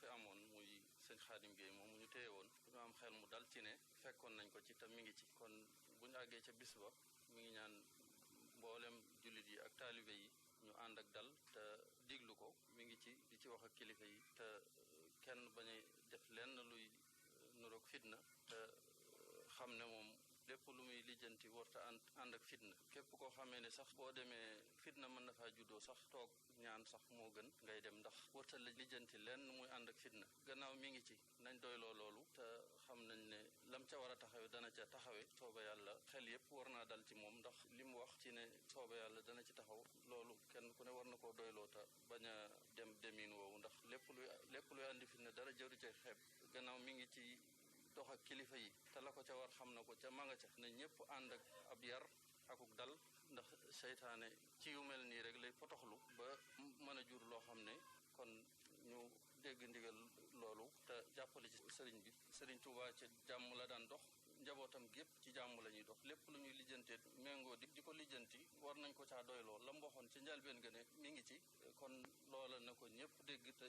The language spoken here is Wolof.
fi amoon muy sëñ Xaadim Gueye moom mu ñu téye woon ñu am xel mu dal ci ne fekkoon nañ ko ci te mi ngi ci kon bu ñu àggee ca bis ba mi ngi ñaan mboolem jullit yi ak taalibe yi ñu ànd ak dal te diglu ko mi ngi ci di ci wax ak kilifa yi te kenn bañ a def lenn luy nuroog fitna te xam ne moom lépp lu muy lijjanti warta ànd ak fitna képp koo xamee ne sax boo demee fitna mën na faa juddoo sax toog ñaan sax moo gën ngay dem ndax warta la lijjanti lenn muy ànd ak fitna gannaaw mi ngi ci nañ doyloo loolu te xam nañ ne lam ca war a taxawe dana ca taxawe sooba yàlla xel yépp war naa dal ci moom ndax li mu wax ci ne sooba yàlla dana ci taxaw loolu kenn ku ne war na koo doyloo te bañ a dem demin woowu ndax lépp luy àndi fitna dara jëru ca xeeb gannaaw mi ngi ci dox ak kilifa yi te la ko ca war xam na ko ca manga ca na ñëpp ànd ak ab yar akuk dal ndax seytaane ci yu mel nii rek lay potoxlu ba mën a jur loo xam ne kon ñu dégg ndigal loolu te jàppale ci sëriñ bi sëriñ Tuubaa ci jàmm la daan dox njabootam gépp ci jàmm la ñuy dox lépp lu ñuy lijjantee méngoo di ko lijjanti war nañ ko caa doyloo la mu waxoon ci njëlbéen ga ne mi ngi ci kon loola na ko ñëpp dégg te